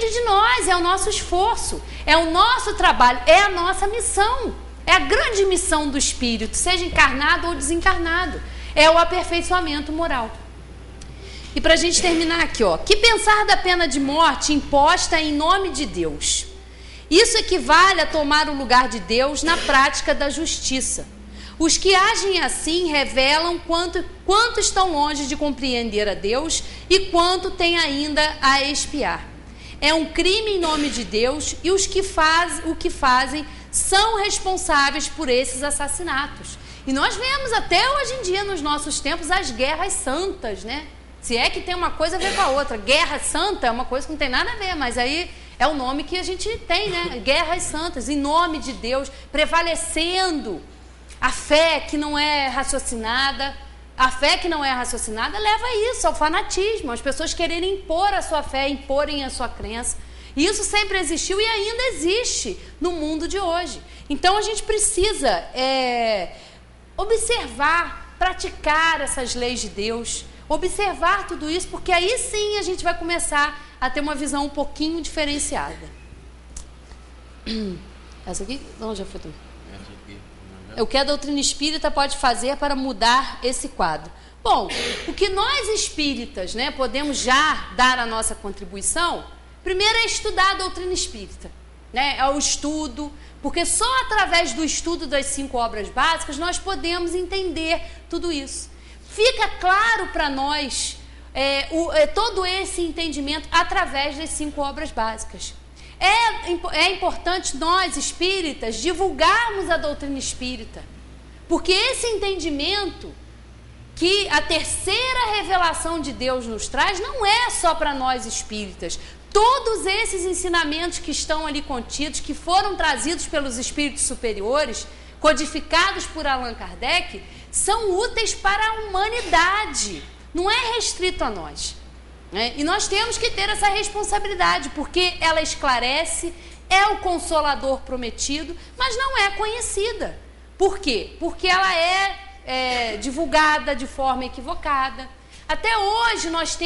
depende de nós, é o nosso esforço, é o nosso trabalho, é a nossa missão. É a grande missão do Espírito, seja encarnado ou desencarnado. É o aperfeiçoamento moral. E para a gente terminar aqui, ó, que pensar da pena de morte imposta em nome de Deus? Isso equivale a tomar o lugar de Deus na prática da justiça. Os que agem assim revelam quanto estão longe de compreender a Deus e quanto têm ainda a expiar. É um crime em nome de Deus e os que o que fazem são responsáveis por esses assassinatos. E nós vemos até hoje em dia, nos nossos tempos, as guerras santas, né? Se é que tem uma coisa a ver com a outra. Guerra santa é uma coisa que não tem nada a ver, mas aí é o nome que a gente tem, né? Guerras santas, em nome de Deus, prevalecendo a fé que não é raciocinada. A fé que não é raciocinada leva a isso, ao fanatismo, as pessoas quererem impor a sua fé, imporem a sua crença. E isso sempre existiu e ainda existe no mundo de hoje. Então a gente precisa observar, praticar essas leis de Deus, observar tudo isso, porque aí sim a gente vai começar a ter uma visão um pouquinho diferenciada. Essa aqui? Não, já foi tudo. O que a doutrina espírita pode fazer para mudar esse quadro? Bom, o que nós espíritas, né, podemos já dar a nossa contribuição, primeiro é estudar a doutrina espírita, né, é o estudo, porque só através do estudo das 5 obras básicas nós podemos entender tudo isso. Fica claro para nós todo esse entendimento através das 5 obras básicas. É importante nós, espíritas, divulgarmos a doutrina espírita, porque esse entendimento que a terceira revelação de Deus nos traz não é só para nós espíritas. Todos esses ensinamentos que estão ali contidos, que foram trazidos pelos espíritos superiores, codificados por Allan Kardec, são úteis para a humanidade, não é restrito a nós. E nós temos que ter essa responsabilidade, porque ela esclarece, é o consolador prometido, mas não é conhecida. Por quê? Porque ela é divulgada de forma equivocada. Até hoje nós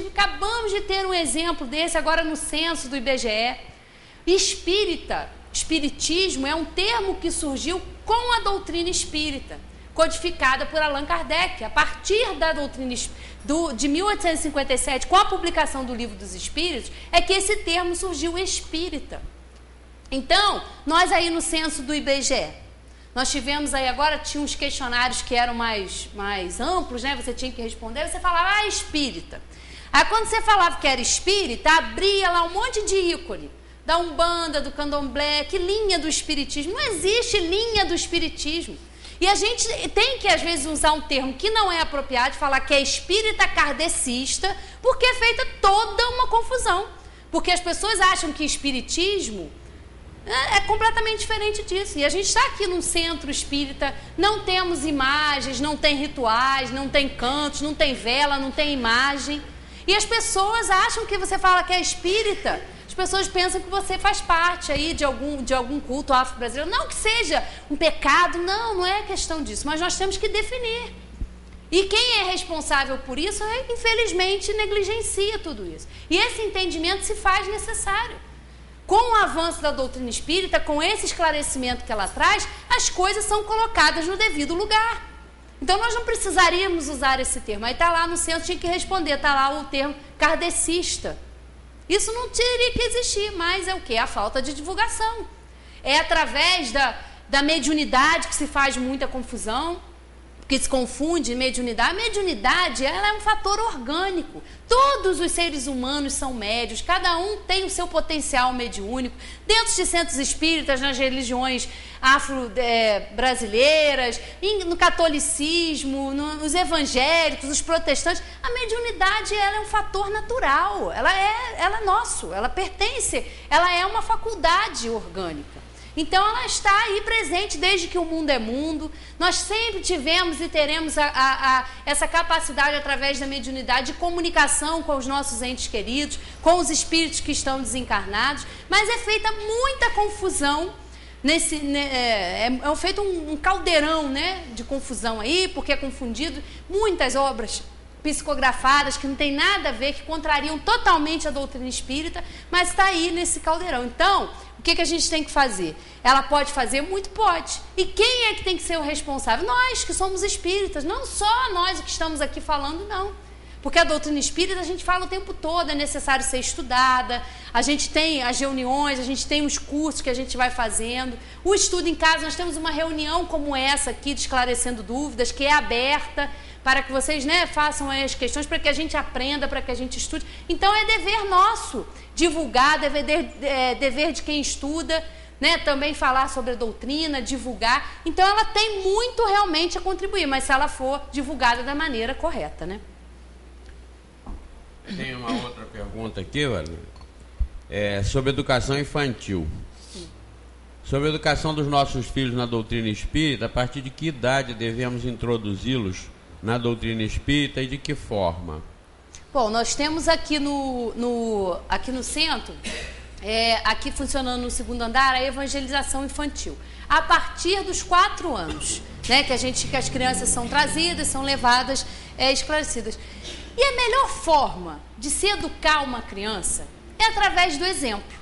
acabamos de ter um exemplo desse agora no censo do IBGE. Espiritismo é um termo que surgiu com a doutrina espírita, codificada por Allan Kardec, a partir da doutrina de 1857, com a publicação do Livro dos Espíritos, é que esse termo surgiu espírita. Então, nós aí no censo do IBGE, nós tivemos aí agora, tinha uns questionários que eram mais amplos, né? Você tinha que responder, você falava, espírita. Aí quando você falava que era espírita, abria lá um monte de ícone, da Umbanda, do Candomblé, que linha do espiritismo. Não existe linha do espiritismo. E a gente tem que, às vezes, usar um termo que não é apropriado, falar que é espírita kardecista, porque é feita toda uma confusão. Porque as pessoas acham que espiritismo é completamente diferente disso. E a gente está aqui num centro espírita, não temos imagens, não tem rituais, não tem cantos, não tem vela, não tem imagem. E as pessoas acham que você fala que é espírita, as pessoas pensam que você faz parte aí de algum culto afro-brasileiro. Não que seja um pecado, não é questão disso, mas nós temos que definir. E quem é responsável por isso, infelizmente, negligencia tudo isso. E esse entendimento se faz necessário. Com o avanço da doutrina espírita, com esse esclarecimento que ela traz, as coisas são colocadas no devido lugar. Então, nós não precisaríamos usar esse termo. Aí está lá no centro, tinha que responder, está lá o termo kardecista. Isso não teria que existir, mas é o quê? A falta de divulgação. É através da mediunidade que se faz muita confusão, que se confunde mediunidade. A mediunidade, ela é um fator orgânico. Todos os seres humanos são médios, cada um tem o seu potencial mediúnico. Dentro de centros espíritas, nas religiões afro-brasileiras, no catolicismo, nos evangélicos, os protestantes, a mediunidade, ela é um fator natural, ela é nosso, ela pertence, ela é uma faculdade orgânica. Então, ela está aí presente desde que o mundo é mundo. Nós sempre tivemos e teremos essa capacidade, através da mediunidade, de comunicação com os nossos entes queridos, com os espíritos que estão desencarnados, mas é feita muita confusão, é feito um caldeirão, né, de confusão aí, porque é confundido muitas obras psicografadas, que não tem nada a ver, que contrariam totalmente a doutrina espírita, mas está aí nesse caldeirão. Então, o que a gente tem que fazer? Ela pode fazer? Muito pode. E quem é que tem que ser o responsável? Nós, que somos espíritas, não só nós que estamos aqui falando, não. Porque a doutrina espírita a gente fala o tempo todo, é necessário ser estudada, a gente tem as reuniões, a gente tem os cursos que a gente vai fazendo, o estudo em casa, nós temos uma reunião como essa aqui, de Esclarecendo Dúvidas, que é aberta para que vocês, né, façam as questões, para que a gente aprenda, para que a gente estude. Então é dever nosso divulgar, dever de quem estuda, né, também falar sobre a doutrina, divulgar. Então ela tem muito realmente a contribuir, mas se ela for divulgada da maneira correta, né? Tem uma outra pergunta aqui, sobre educação infantil. Sim. Sobre a educação dos nossos filhos na doutrina espírita, a partir de que idade devemos introduzi-los na doutrina espírita e de que forma? Bom, nós temos aqui aqui no centro, aqui funcionando no segundo andar, a evangelização infantil. A partir dos 4 anos, né, que as crianças são trazidas, são levadas, esclarecidas. E a melhor forma de se educar uma criança é através do exemplo,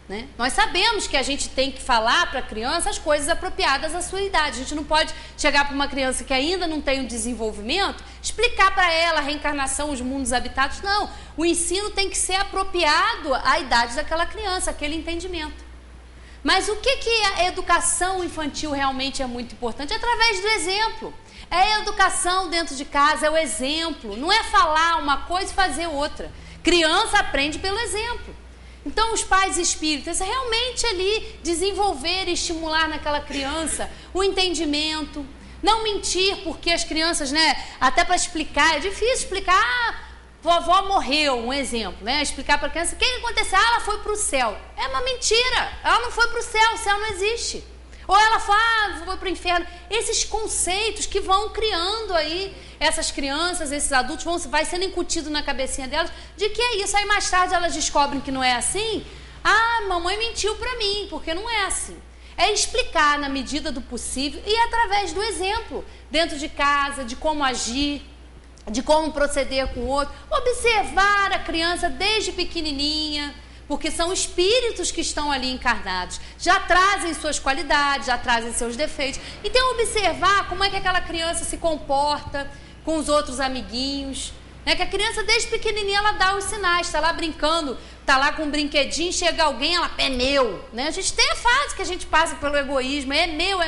né? Nós sabemos que a gente tem que falar para a criança as coisas apropriadas à sua idade. A gente não pode chegar para uma criança que ainda não tem um desenvolvimento, explicar para ela a reencarnação, os mundos habitados. Não, o ensino tem que ser apropriado à idade daquela criança, aquele entendimento. Mas o que a educação infantil realmente é muito importante? É através do exemplo. É a educação dentro de casa, é o exemplo. Não é falar uma coisa e fazer outra. Criança aprende pelo exemplo. Então, os pais espíritas realmente ali desenvolver e estimular naquela criança o entendimento. Não mentir, porque as crianças, né, até para explicar, é difícil explicar. Vovó morreu, um exemplo, né? Explicar para a criança o que aconteceu. Ela foi para o céu. É uma mentira. Ela não foi para o céu não existe. Ou ela fala, foi para o inferno. Esses conceitos que vão criando aí essas crianças, esses adultos, vai sendo incutido na cabecinha delas de que é isso. Aí mais tarde elas descobrem que não é assim. Ah, mamãe mentiu para mim, porque não é assim. É explicar na medida do possível e através do exemplo, dentro de casa, de como agir, de como proceder com o outro. Observar a criança desde pequenininha, porque são espíritos que estão ali encarnados, já trazem suas qualidades, já trazem seus defeitos. Então, observar como é que aquela criança se comporta com os outros amiguinhos, né? Que a criança, desde pequenininha, ela dá os sinais, está lá brincando, está lá com um brinquedinho, chega alguém, ela, é meu, né? A gente tem a fase que a gente passa pelo egoísmo, é meu.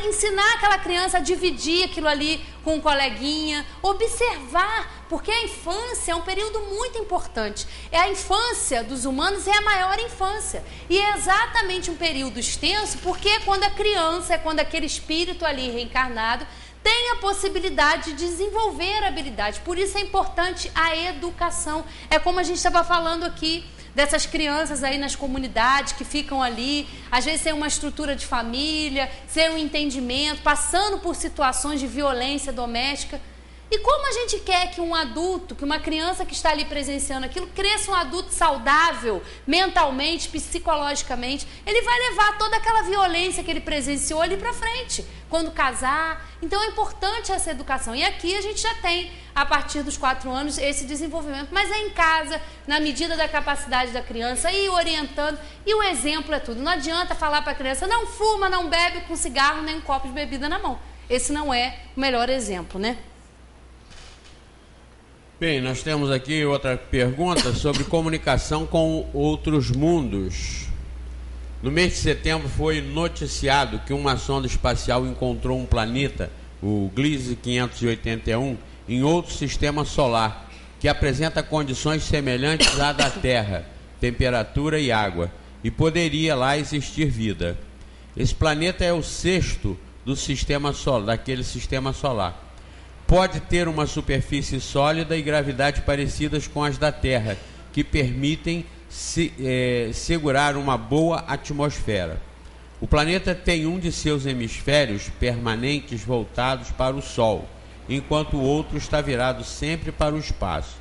Ensinar aquela criança a dividir aquilo ali com um coleguinha, observar, porque a infância é um período muito importante. É a infância dos humanos, é a maior infância. E é exatamente um período extenso, porque é quando a criança, é quando aquele espírito ali reencarnado tem a possibilidade de desenvolver habilidades. Por isso é importante a educação. É como a gente estava falando aqui, dessas crianças aí nas comunidades que ficam ali, às vezes sem uma estrutura de família, sem um entendimento, passando por situações de violência doméstica. E como a gente quer que um adulto, que uma criança que está ali presenciando aquilo, cresça um adulto saudável, mentalmente, psicologicamente, ele vai levar toda aquela violência que ele presenciou ali para frente, quando casar. Então é importante essa educação. E aqui a gente já tem, a partir dos 4 anos, esse desenvolvimento. Mas é em casa, na medida da capacidade da criança, ir orientando. E o exemplo é tudo. Não adianta falar para a criança, não fuma, não bebe com cigarro, nem um copo de bebida na mão. Esse não é o melhor exemplo, né? Bem, nós temos aqui outra pergunta sobre comunicação com outros mundos. No mês de setembro foi noticiado que uma sonda espacial encontrou um planeta, o Gliese 581, em outro sistema solar, que apresenta condições semelhantes à da Terra, temperatura e água, e poderia lá existir vida. Esse planeta é o 6º do sistema solar, daquele sistema solar. Pode ter uma superfície sólida e gravidade parecidas com as da Terra, que permitem segurar uma boa atmosfera. O planeta tem um de seus hemisférios permanentes voltados para o Sol, enquanto o outro está virado sempre para o espaço.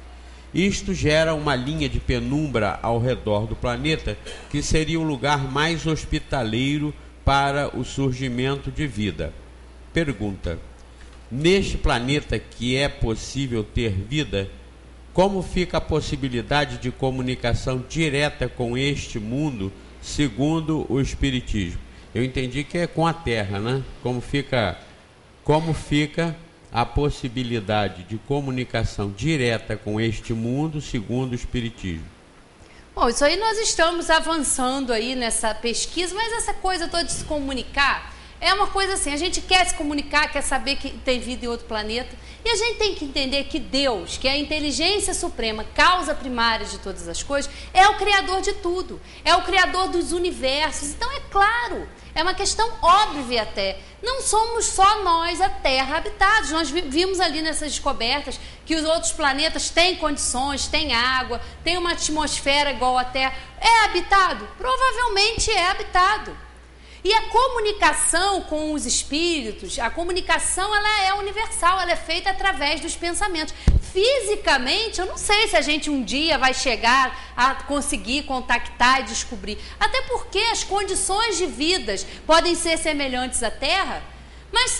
Isto gera uma linha de penumbra ao redor do planeta, que seria o lugar mais hospitaleiro para o surgimento de vida. Pergunta: neste planeta que é possível ter vida, como fica a possibilidade de comunicação direta com este mundo, segundo o Espiritismo? Eu entendi que é com a Terra, né? Como fica a possibilidade de comunicação direta com este mundo, segundo o Espiritismo? Bom, isso aí nós estamos avançando aí nessa pesquisa, mas essa coisa toda de se comunicar é uma coisa assim, a gente quer se comunicar, quer saber que tem vida em outro planeta, e a gente tem que entender que Deus, que é a inteligência suprema, causa primária de todas as coisas, é o criador de tudo, é o criador dos universos. Então é claro, é uma questão óbvia até, não somos só nós a Terra habitados. Nós vimos ali nessas descobertas que os outros planetas têm condições, têm água, têm uma atmosfera igual à Terra. É habitado? Provavelmente é habitado. E a comunicação com os espíritos, a comunicação ela é universal, ela é feita através dos pensamentos. Fisicamente, eu não sei se a gente um dia vai chegar a conseguir contactar e descobrir. Até porque as condições de vidas podem ser semelhantes à Terra, mas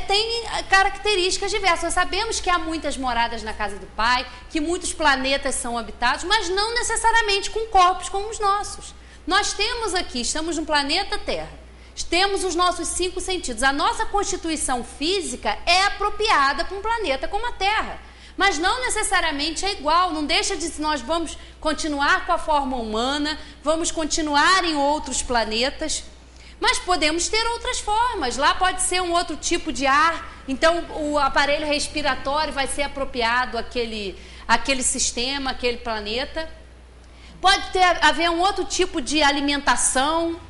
têm características diversas. Nós sabemos que há muitas moradas na casa do Pai, que muitos planetas são habitados, mas não necessariamente com corpos como os nossos. Nós temos aqui, estamos no planeta Terra. Temos os nossos 5 sentidos. A nossa constituição física é apropriada para um planeta como a Terra. Mas não necessariamente é igual. Não deixa de nós vamos continuar com a forma humana, vamos continuar em outros planetas, mas podemos ter outras formas. Lá pode ser um outro tipo de ar, então o aparelho respiratório vai ser apropriado àquele sistema, àquele planeta. Pode haver um outro tipo de alimentação,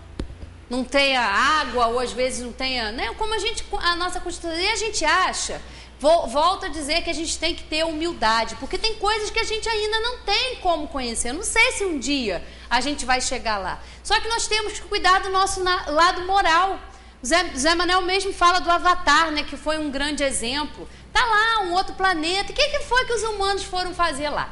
não tenha água, ou às vezes não tenha, né? Como a nossa Constituição, e a gente acha, volto a dizer que a gente tem que ter humildade, porque tem coisas que a gente ainda não tem como conhecer. Eu não sei se um dia a gente vai chegar lá. Só que nós temos que cuidar do nosso lado moral. Zé Manuel mesmo fala do Avatar, né? Que foi um grande exemplo. Tá lá, um outro planeta. O que foi que os humanos foram fazer lá?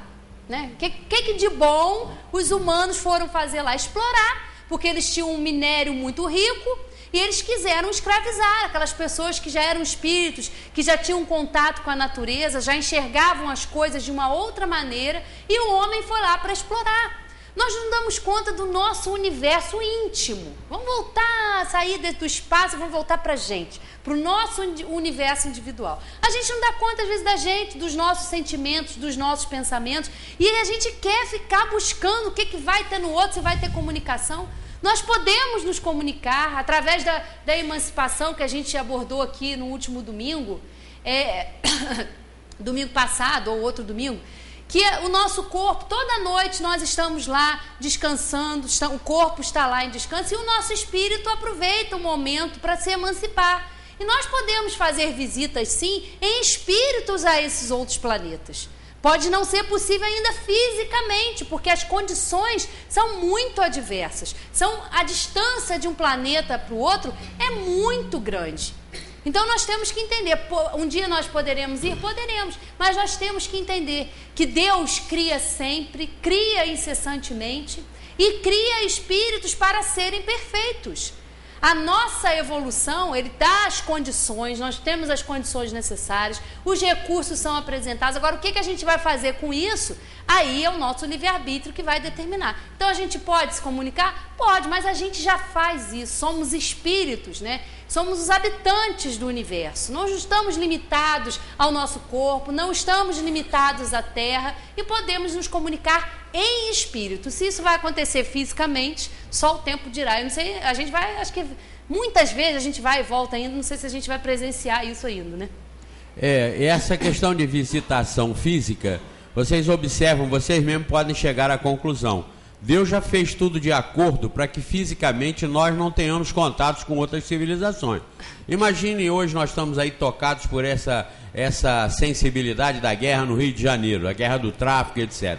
Né? O que de bom os humanos foram fazer lá? Explorar. Porque eles tinham um minério muito rico e eles quiseram escravizar aquelas pessoas que já eram espíritos, que já tinham contato com a natureza, já enxergavam as coisas de uma outra maneira, e o homem foi lá para explorar. Nós não damos conta do nosso universo íntimo. Vamos voltar, sair do espaço, vamos voltar para a gente, para o nosso universo individual. A gente não dá conta, às vezes, da gente, dos nossos sentimentos, dos nossos pensamentos, e a gente quer ficar buscando o que vai ter no outro, se vai ter comunicação. Nós podemos nos comunicar através da emancipação que a gente abordou aqui no último domingo, domingo passado ou outro domingo, que o nosso corpo, toda noite nós estamos lá descansando, o corpo está lá em descanso e o nosso espírito aproveita o momento para se emancipar. E nós podemos fazer visitas, sim, em espíritos a esses outros planetas. Pode não ser possível ainda fisicamente, porque as condições são muito adversas. A distância de um planeta para o outro é muito grande. Então nós temos que entender, um dia nós poderemos ir? Poderemos, mas nós temos que entender que Deus cria sempre, cria incessantemente e cria espíritos para serem perfeitos. A nossa evolução, ele dá as condições, nós temos as condições necessárias, os recursos são apresentados. Agora, o que a gente vai fazer com isso? Aí é o nosso livre-arbítrio que vai determinar. Então, a gente pode se comunicar? Pode, mas a gente já faz isso. Somos espíritos, né? Somos os habitantes do universo. Não estamos limitados ao nosso corpo, não estamos limitados à Terra e podemos nos comunicar em espírito. Se isso vai acontecer fisicamente, só o tempo dirá. Eu não sei, a gente vai, acho que muitas vezes a gente vai e volta ainda, não sei se a gente vai presenciar isso ainda, né? Essa questão de visitação física, vocês observam, vocês mesmos podem chegar à conclusão. Deus já fez tudo de acordo para que fisicamente nós não tenhamos contatos com outras civilizações. Imagine hoje nós estamos aí tocados por essa sensibilidade da guerra no Rio de Janeiro, a guerra do tráfico, etc.